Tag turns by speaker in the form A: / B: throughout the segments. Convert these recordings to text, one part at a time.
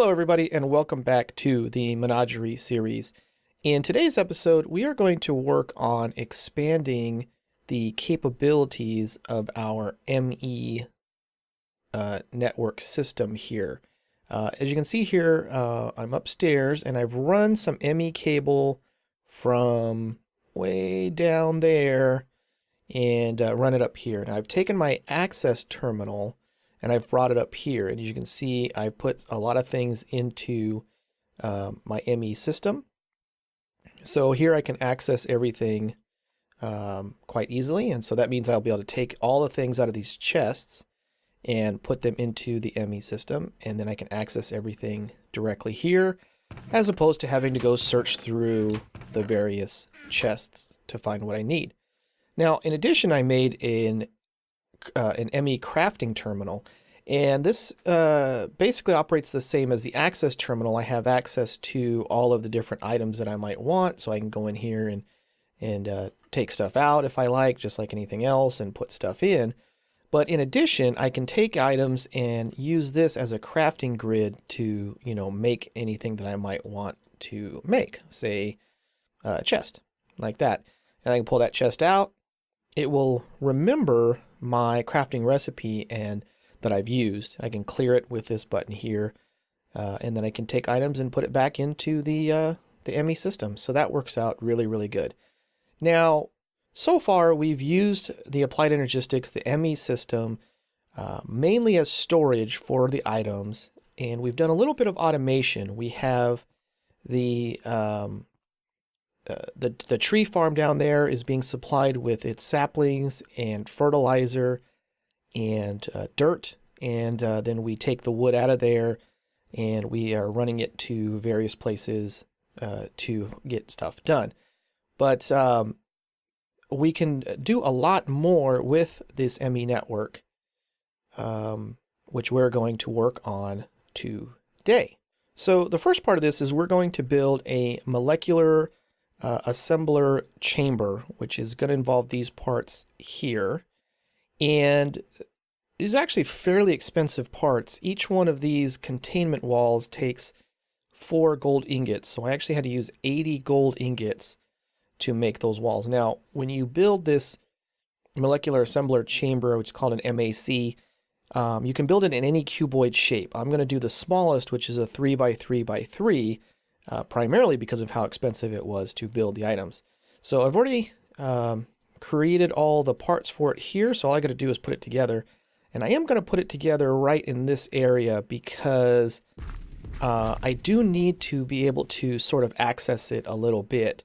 A: Hello everybody and welcome back to the Menagerie series. In today's episode we are going to work on expanding the capabilities of our ME network system here. As you can see here, I'm upstairs and I've run some ME cable from way down there and run it up here. And I've taken my access terminal and I've brought it up here, and as you can see, I've put a lot of things into my ME system. So here I can access everything quite easily, and so that means I'll be able to take all the things out of these chests and put them into the ME system, and then I can access everything directly here, as opposed to having to go search through the various chests to find what I need. Now, in addition, I made an ME crafting terminal, and this basically operates the same as the access terminal. I have access to all of the different items that I might want, so I can go in here and take stuff out if I like, just like anything else, and put stuff in. But in addition, I can take items and use this as a crafting grid to, make anything that I might want to make, say a chest like that. And I can pull that chest out. It will remember my crafting recipe and that I've used. I can clear it with this button here, and then I can take items and put it back into the ME system. So that works out really, really good. Now, so far we've used the Applied Energistics, the ME system, mainly as storage for the items, and we've done a little bit of automation. We have the tree farm down there is being supplied with its saplings and fertilizer and dirt, and then we take the wood out of there and we are running it to various places to get stuff done. But we can do a lot more with this ME network, which we're going to work on today. So the first part of this is we're going to build a molecular assembler chamber, which is going to involve these parts here. And these are actually fairly expensive parts. Each one of these containment walls takes 4 gold ingots. So I actually had to use 80 gold ingots to make those walls. Now, when you build this molecular assembler chamber, which is called an MAC, you can build it in any cuboid shape. I'm going to do the smallest, which is a 3x3x3, primarily because of how expensive it was to build the items. So I've already created all the parts for it here, so all I got to do is put it together. And I am going to put it together right in this area because I do need to be able to sort of access it a little bit.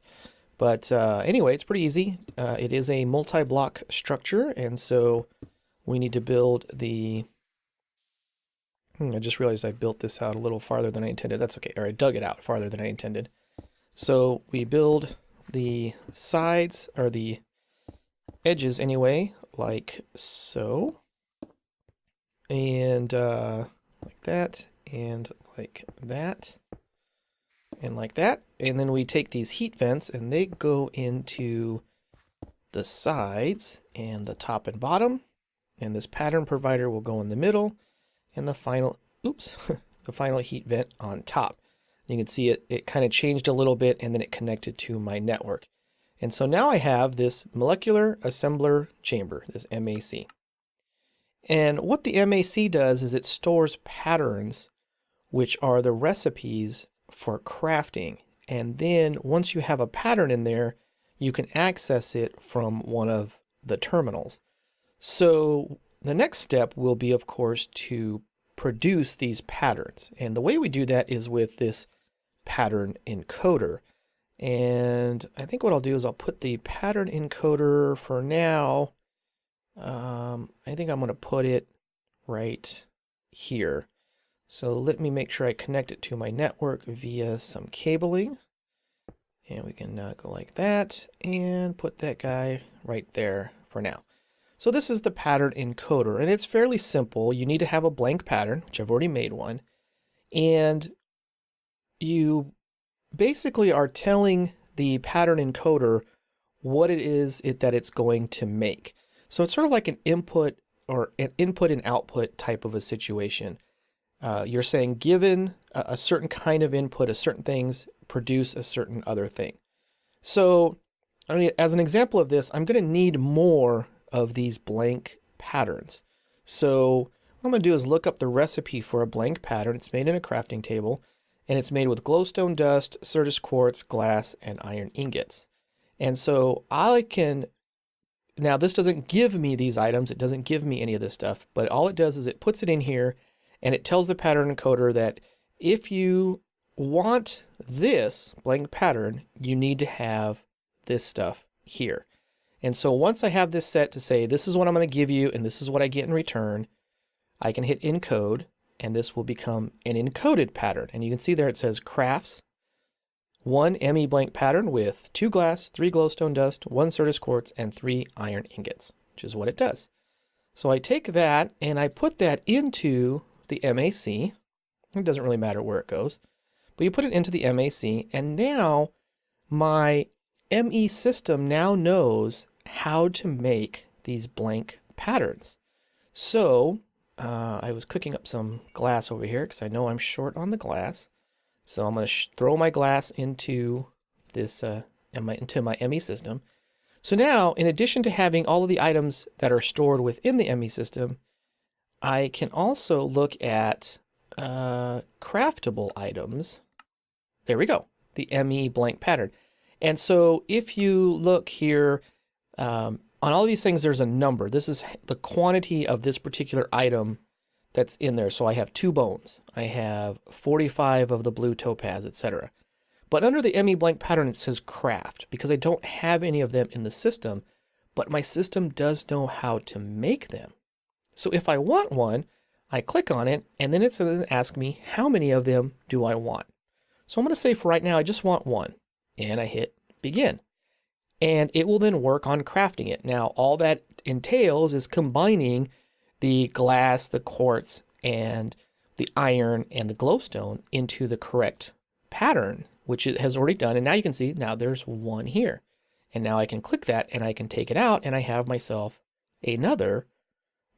A: But anyway, it's pretty easy. It is a multi-block structure, and so we need to build the... I just realized I built this out a little farther than I intended. That's okay, or I dug it out farther than I intended. So we build the sides, or the edges anyway, like so. And like that, and like that, and like that. And then we take these heat vents and they go into the sides and the top and bottom. And this pattern provider will go in the middle. And the final, the final heat vent on top. You can see it kind of changed a little bit, and then it connected to my network. And so now I have this molecular assembler chamber, this MAC. And what the MAC does is it stores patterns, which are the recipes for crafting. And then once you have a pattern in there, you can access it from one of the terminals. So the next step will be, of course, to produce these patterns. And the way we do that is with this pattern encoder. And I think what I'll do is I'll put the pattern encoder for now. I think I'm going to put it right here. So let me make sure I connect it to my network via some cabling. And we can go like that and put that guy right there for now. So this is the pattern encoder, and it's fairly simple. You need to have a blank pattern, which I've already made one. And you basically are telling the pattern encoder what it is that it's going to make. So it's sort of like an input or an input and output type of a situation. You're saying given a certain kind of input, a certain things produce a certain other thing. So I mean, as an example of this, I'm going to need more of these blank patterns. So what I'm going to do is look up the recipe for a blank pattern. It's made in a crafting table, and it's made with glowstone dust, Certus quartz, glass, and iron ingots. And so I can, now this doesn't give me these items, it doesn't give me any of this stuff, but all it does is it puts it in here, and it tells the pattern encoder that if you want this blank pattern, you need to have this stuff here. And so once I have this set to say, this is what I'm going to give you, and this is what I get in return, I can hit encode, and this will become an encoded pattern. And you can see there it says crafts 1 ME blank pattern with 2 glass, 3 glowstone dust, 1 Certus quartz, and 3 iron ingots, which is what it does. So I take that and I put that into the MAC. It doesn't really matter where it goes, but you put it into the MAC, and now my ME system now knows how to make these blank patterns. So I was cooking up some glass over here because I know I'm short on the glass. So I'm going to throw my glass into this into my ME system. So now, in addition to having all of the items that are stored within the ME system, I can also look at craftable items. There we go, the ME blank pattern. And so if you look here, on all these things, there's a number. This is the quantity of this particular item that's in there. So I have 2 bones. I have 45 of the blue topaz, etc. But under the ME blank pattern, it says craft because I don't have any of them in the system, but my system does know how to make them. So if I want one, I click on it, and then it's going to ask me how many of them do I want. So I'm going to say for right now, I just want 1. And I hit begin. And it will then work on crafting it. Now, all that entails is combining the glass, the quartz, and the iron and the glowstone into the correct pattern, which it has already done. And now you can see, now there's 1 here. And now I can click that and I can take it out and I have myself another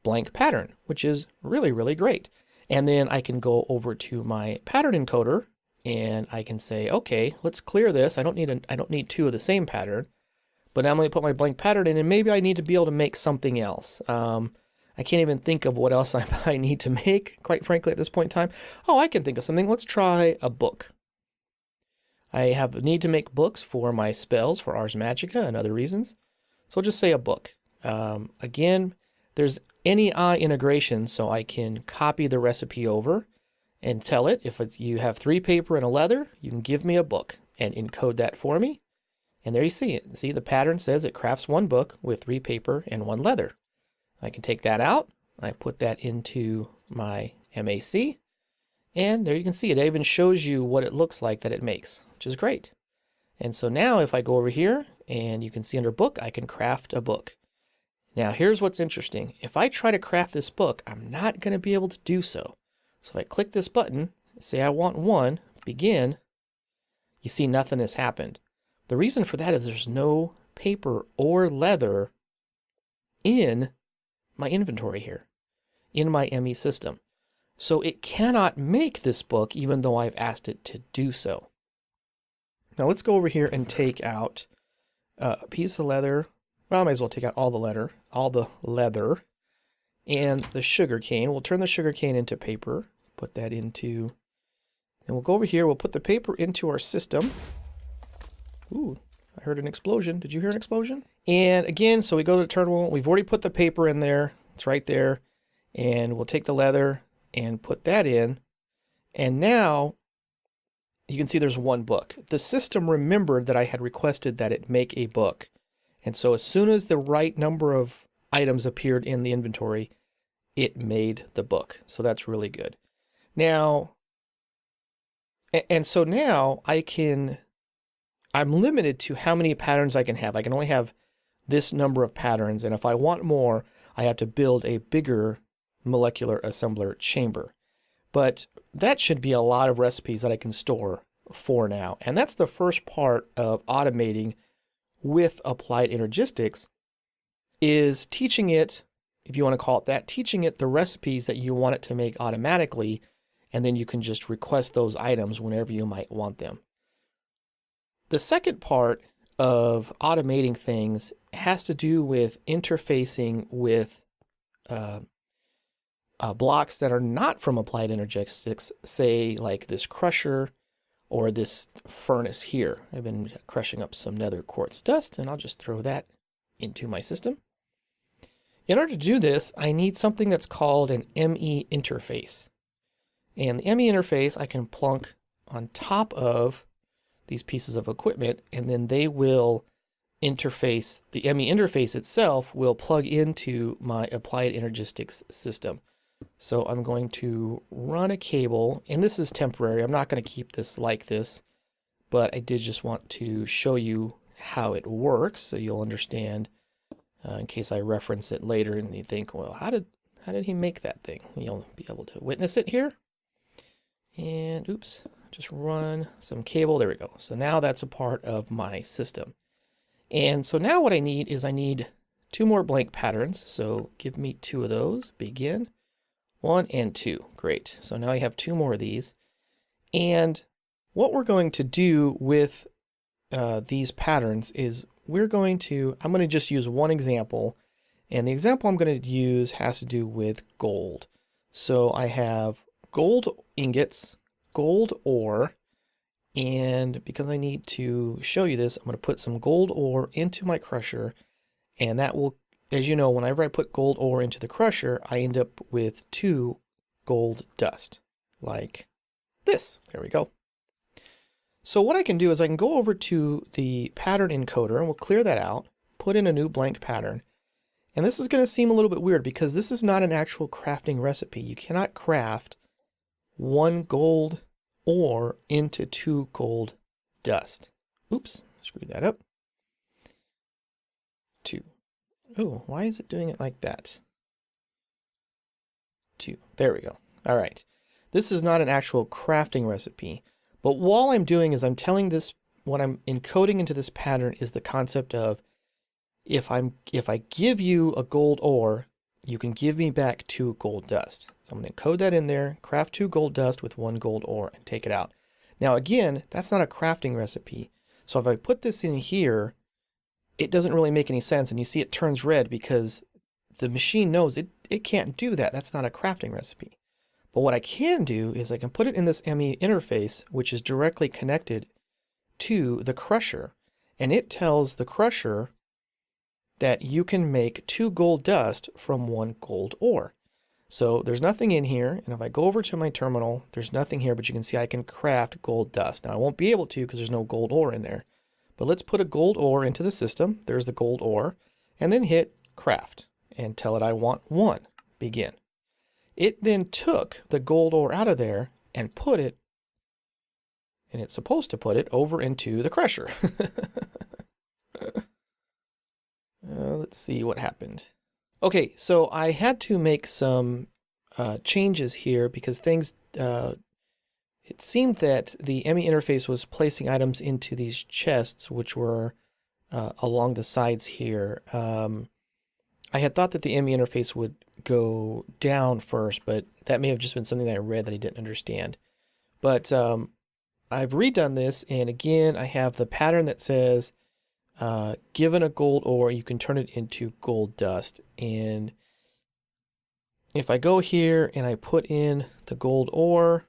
A: blank pattern, which is really, really great. And then I can go over to my pattern encoder and I can say, okay, let's clear this. I don't need 2 of the same pattern, but now I'm going to put my blank pattern in, and maybe I need to be able to make something else. I can't even think of what else I need to make, quite frankly, at this point in time. Oh, I can think of something. Let's try a book. I need to make books for my spells for Ars Magica and other reasons. So I'll just say a book. Again, there's NEI integration, so I can copy the recipe over and tell it if you have 3 paper and a leather, you can give me a book and encode that for me. And there you see it. See, the pattern says it crafts 1 book with 3 paper and 1 leather. I can take that out. I put that into my MAC. And there you can see it. It even shows you what it looks like that it makes, which is great. And so now if I go over here and you can see under book, I can craft a book. Now here's what's interesting. If I try to craft this book, I'm not going to be able to do so. So if I click this button, say I want 1, begin, you see nothing has happened. The reason for that is there's no paper or leather in my inventory here, in my ME system. So it cannot make this book even though I've asked it to do so. Now let's go over here and take out a piece of leather. Well, I might as well take out all the leather, and the sugar cane. We'll turn the sugar cane into paper, put that into, and we'll go over here, we'll put the paper into our system. Ooh, I heard an explosion. Did you hear an explosion? And again, so we go to the terminal, we've already put the paper in there, it's right there, and we'll take the leather and put that in, and now you can see there's 1 book. The system remembered that I had requested that it make a book, and so as soon as the right number of items appeared in the inventory, it made the book. So that's really good. Now, and so now I'm limited to how many patterns I can have. I can only have this number of patterns, and if I want more, I have to build a bigger molecular assembler chamber. But that should be a lot of recipes that I can store for now. And that's the first part of automating with Applied Energistics, is teaching it, if you want to call it that, teaching it the recipes that you want it to make automatically, and then you can just request those items whenever you might want them. The second part of automating things has to do with interfacing with blocks that are not from Applied Energistics, say like this crusher or this furnace here. I've been crushing up some nether quartz dust, and I'll just throw that into my system. In order to do this, I need something that's called an ME interface. And the ME interface I can plunk on top of these pieces of equipment, and then they will interface, the ME interface itself will plug into my Applied Energistics system. So I'm going to run a cable, and this is temporary. I'm not going to keep this like this, but I did just want to show you how it works so you'll understand in case I reference it later and you think, well, how did he make that thing? You'll be able to witness it here. And oops, just run some cable. There we go. So now that's a part of my system. And so now what I need is I need 2 more blank patterns. So give me 2 of those. Begin. 1 and 2. Great. So now I have 2 more of these. And what we're going to do with these patterns is I'm going to just use one example. And the example I'm going to use has to do with gold. So I have gold ingots, gold ore, and because I need to show you this, I'm going to put some gold ore into my crusher, and that will, as you know, whenever I put gold ore into the crusher, I end up with 2 gold dust, like this. There we go. So what I can do is I can go over to the pattern encoder, and we'll clear that out, put in a new blank pattern. And this is going to seem a little bit weird because this is not an actual crafting recipe. You cannot craft 1 gold ore into 2 gold dust. Oops, screwed that up. 2. Oh, why is it doing it like that? 2. There we go. All right. This is not an actual crafting recipe, but all I'm doing is I'm telling this, what I'm encoding into this pattern is the concept of if I give you a gold ore, you can give me back 2 gold dust. So I'm going to encode that in there, craft 2 gold dust with 1 gold ore, and take it out. Now again, that's not a crafting recipe. So if I put this in here, it doesn't really make any sense, and you see it turns red because the machine knows it can't do that. That's not a crafting recipe. But what I can do is I can put it in this ME interface, which is directly connected to the crusher, and it tells the crusher that you can make 2 gold dust from 1 gold ore. So there's nothing in here, and if I go over to my terminal, there's nothing here, but you can see I can craft gold dust. Now I won't be able to because there's no gold ore in there, but let's put a gold ore into the system. There's the gold ore, and then hit craft and tell it I want 1. Begin. It then took the gold ore out of there and put it, and it's supposed to put it over into the crusher. Let's see what happened. Okay, so I had to make some changes here because things, it seemed that the ME interface was placing items into these chests, which were along the sides here. I had thought that the ME interface would go down first, but that may have just been something that I read that I didn't understand. But I've redone this, and again, I have the pattern that says, given a gold ore, you can turn it into gold dust. And if I go here and I put in the gold ore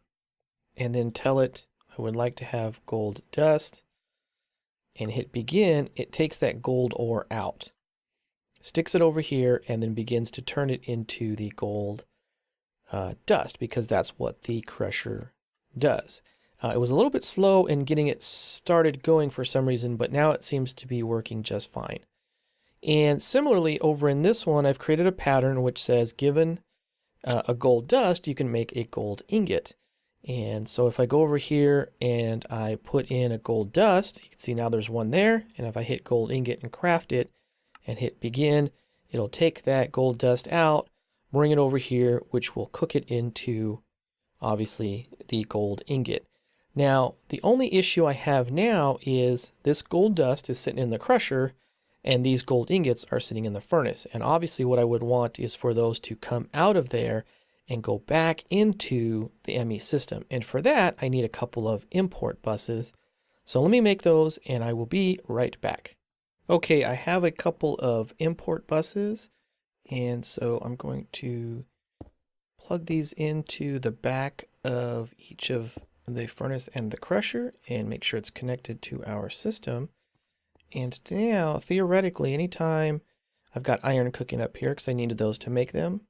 A: and then tell it I would like to have gold dust and hit begin, it takes that gold ore out, sticks it over here, and then begins to turn it into the gold dust, because that's what the crusher does. It was a little bit slow in getting it started going for some reason, but now it seems to be working just fine. And similarly, over in this one, I've created a pattern which says, given a gold dust, you can make a gold ingot. And so if I go over here and I put in a gold dust, you can see now there's 1 there. And if I hit gold ingot and craft it and hit begin, it'll take that gold dust out, bring it over here, which will cook it into, obviously, the gold ingot. Now, the only issue I have now is this gold dust is sitting in the crusher and these gold ingots are sitting in the furnace. And obviously what I would want is for those to come out of there and go back into the ME system. And for that, I need a couple of import buses. So let me make those and I will be right back. Okay, I have a couple of import buses. And so I'm going to plug these into the back of each of the furnace and the crusher and make sure it's connected to our system. And now, theoretically, anytime I've got iron cooking up here because I needed those to make them,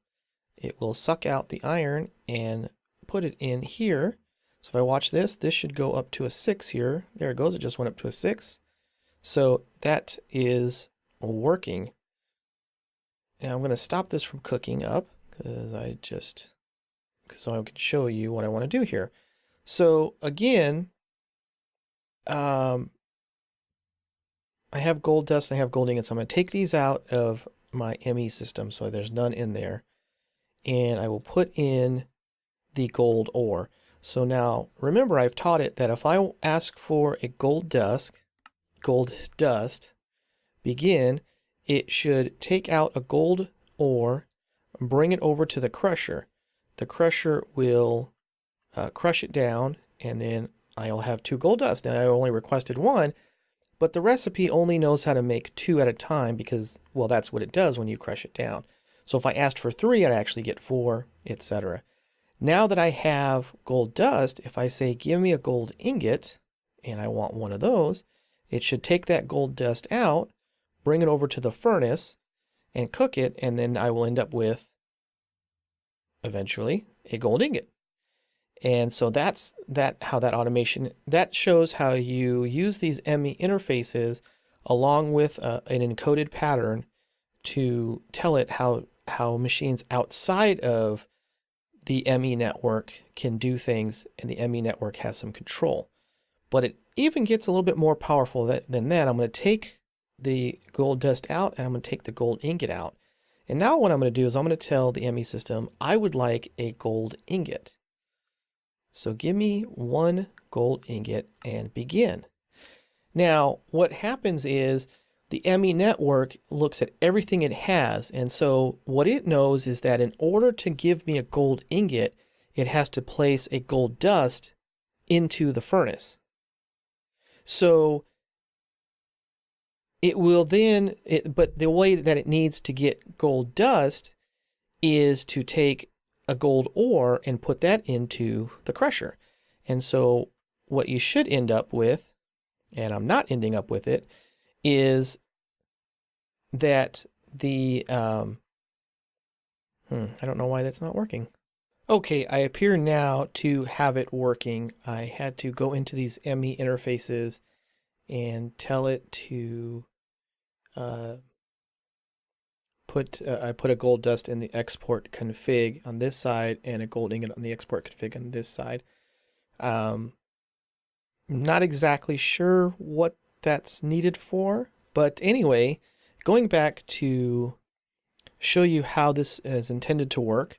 A: it will suck out the iron and put it in here. So if I watch this, this should go up to a 6 here. There it goes. It just went up to a 6. So that is working. Now I'm going to stop this from cooking up because so I can show you what I want to do here. So again, I have gold dust and I have gold ingots. So I'm going to take these out of my ME system so there's none in there. And I will put in the gold ore. So now remember, I've taught it that if I ask for a gold dust begin, it should take out a gold ore and bring it over to the crusher. The crusher will crush it down, and then I'll have 2 gold dust. Now I only requested 1, but the recipe only knows how to make 2 at a time because, well, that's what it does when you crush it down. So if I asked for 3, I'd actually get 4, etc. Now that I have gold dust, if I say give me a gold ingot, and I want one of those, it should take that gold dust out, bring it over to the furnace, and cook it, and then I will end up with, eventually, a gold ingot. And so that's how that automation, that shows how you use these ME interfaces along with an encoded pattern to tell it how machines outside of the ME network can do things, and the ME network has some control. But it even gets a little bit more powerful than that. I'm going to take the gold dust out and I'm going to take the gold ingot out. And now what I'm going to do is I'm going to tell the ME system I would like a gold ingot. So give me 1 gold ingot and begin. Now what happens is the ME network looks at everything it has, and so what it knows is that in order to give me a gold ingot, it has to place a gold dust into the furnace. So it will then, but the way that it needs to get gold dust is to take a gold ore and put that into the crusher. And so what you should end up with, and I'm not ending up with it, is that the, I don't know why that's not working. Okay, I appear now to have it working. I had to go into these ME interfaces and tell it to I put a gold dust in the export config on this side and a gold ingot on the export config on this side. Not exactly sure what that's needed for, but anyway, going back to show you how this is intended to work.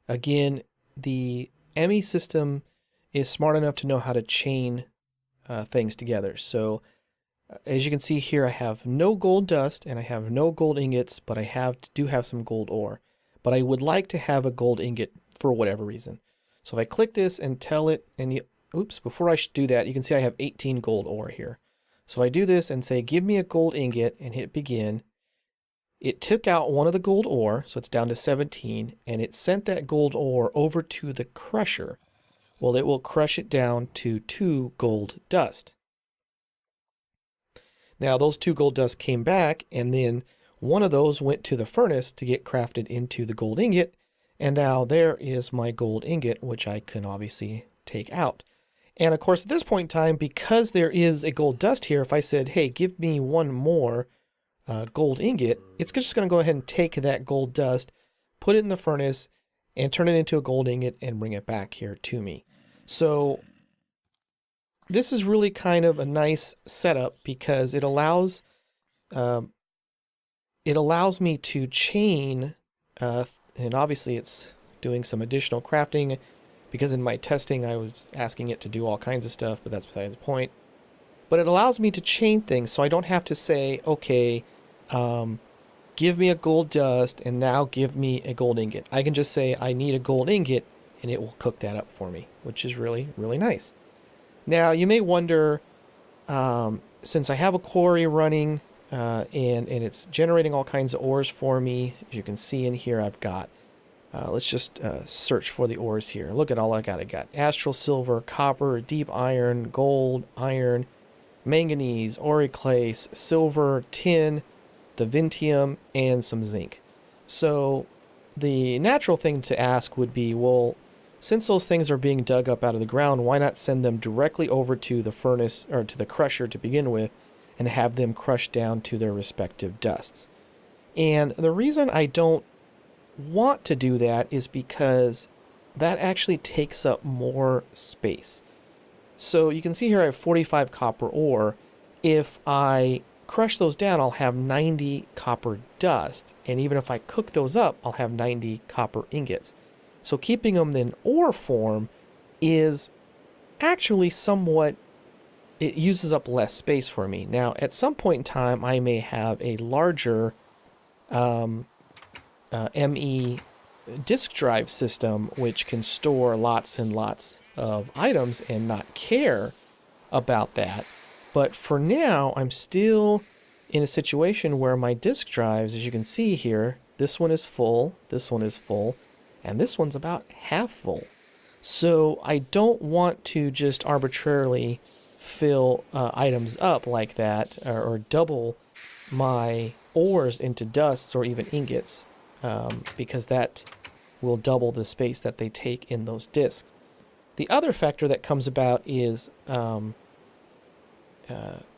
A: Again, the ME system is smart enough to know how to chain things together. So as you can see here, I have no gold dust and I have no gold ingots, but I do have some gold ore. But I would like to have a gold ingot for whatever reason. So if I click this and tell it, and before I do that, you can see I have 18 gold ore here. So I do this and say, give me a gold ingot and hit begin. It took out one of the gold ore, so it's down to 17, and it sent that gold ore over to the crusher. Well, it will crush it down to 2 gold dust. Now those 2 gold dust came back, and then one of those went to the furnace to get crafted into the gold ingot, and now there is my gold ingot, which I can obviously take out. And of course at this point in time, because there is a gold dust here, if I said, hey, give me 1 more gold ingot, it's just going to go ahead and take that gold dust, put it in the furnace, and turn it into a gold ingot and bring it back here to me. So this is really kind of a nice setup because it allows me to chain, and obviously it's doing some additional crafting because in my testing I was asking it to do all kinds of stuff, but that's beside the point. But it allows me to chain things so I don't have to say, okay, give me a gold dust, and now give me a gold ingot. I can just say I need a gold ingot, and it will cook that up for me, which is really, really nice. Now, you may wonder, since I have a quarry running, and it's generating all kinds of ores for me, as you can see in here, I've got, let's just search for the ores here. Look at all I got. I got astral silver, copper, deep iron, gold, iron, manganese, auriclase, silver, tin, the vintium, and some zinc. So the natural thing to ask would be, well, since those things are being dug up out of the ground, why not send them directly over to the furnace or to the crusher to begin with and have them crushed down to their respective dusts? And the reason I don't want to do that is because that actually takes up more space. So you can see here I have 45 copper ore. If I crush those down, I'll have 90 copper dust. And even if I cook those up, I'll have 90 copper ingots. So keeping them in ore form is actually somewhat, it uses up less space for me. Now, at some point in time, I may have a larger ME disk drive system, which can store lots and lots of items and not care about that. But for now, I'm still in a situation where my disk drives, as you can see here, this one is full, and this one's about half full. So I don't want to just arbitrarily fill items up like that, or double my ores into dusts or even ingots, because that will double the space that they take in those disks. The other factor that comes about is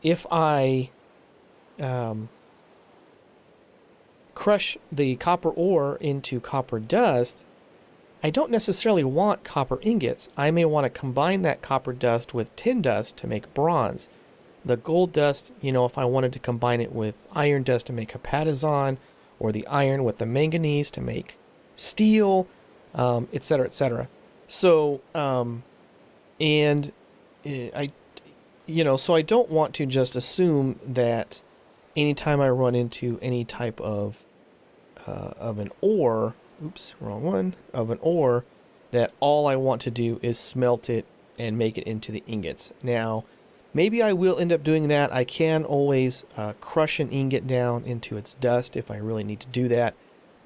A: if I crush the copper ore into copper dust, I don't necessarily want copper ingots. I may want to combine that copper dust with tin dust to make bronze. The gold dust, if I wanted to combine it with iron dust to make hepatazon, or the iron with the manganese to make steel, etc., etc. So, so I don't want to just assume that anytime I run into any type of an ore, of an ore, that all I want to do is smelt it and make it into the ingots. Now, maybe I will end up doing that. I can always crush an ingot down into its dust if I really need to do that.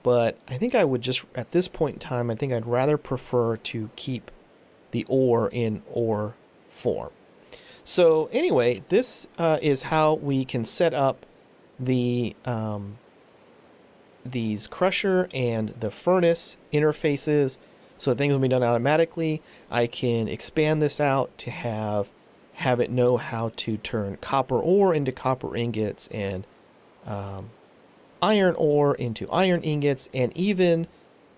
A: But I think I would just, at this point in time, I think I'd rather prefer to keep the ore in ore form. So anyway, this is how we can set up the these crusher and the furnace interfaces so that things will be done automatically. I can expand this out to have it know how to turn copper ore into copper ingots, and iron ore into iron ingots, and even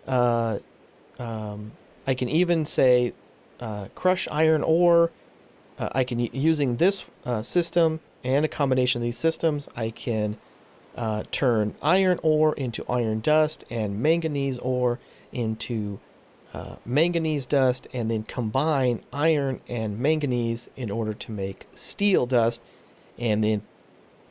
A: I can even say crush iron ore. I can, using this system and a combination of these systems, I can turn iron ore into iron dust and manganese ore into manganese dust, and then combine iron and manganese in order to make steel dust, and then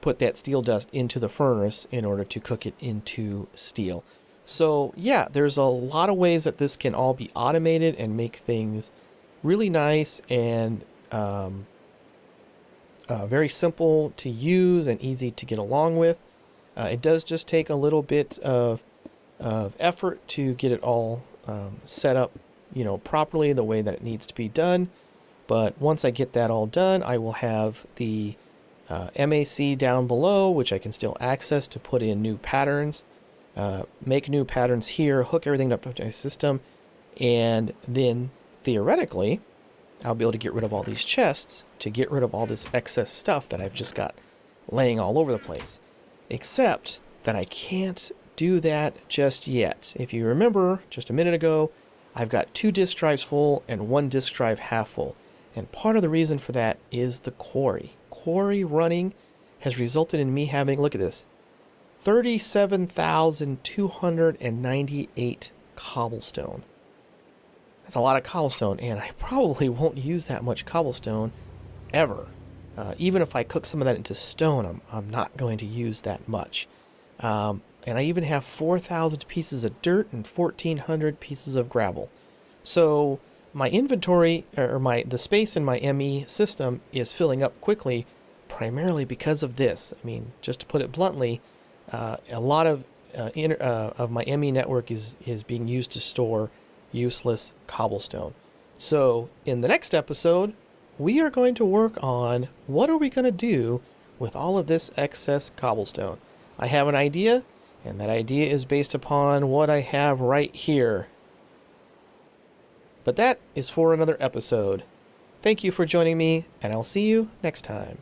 A: put that steel dust into the furnace in order to cook it into steel. So yeah, there's a lot of ways that this can all be automated and make things really nice and very simple to use and easy to get along with. It does just take a little bit of effort to get it all set up, properly the way that it needs to be done. But once I get that all done, I will have the MAC down below, which I can still access to put in new patterns, make new patterns here, hook everything up to my system, and then theoretically, I'll be able to get rid of all these chests to get rid of all this excess stuff that I've just got laying all over the place. Except that I can't do that just yet. If you remember just a minute ago, I've got 2 disk drives full and 1 disk drive half full. And part of the reason for that is the quarry. Quarry running has resulted in me having, look at this, 37,298 cobblestone. That's a lot of cobblestone, and I probably won't use that much cobblestone ever. Even if I cook some of that into stone, I'm not going to use that much. and I even have 4,000 pieces of dirt and 1,400 pieces of gravel. So my inventory, or the space in my ME system is filling up quickly, primarily because of this. I mean, just to put it bluntly, a lot of my ME network is being used to store useless cobblestone. So in the next episode, we are going to work on what are we going to do with all of this excess cobblestone. I have an idea, and that idea is based upon what I have right here. But that is for another episode. Thank you for joining me, and I'll see you next time.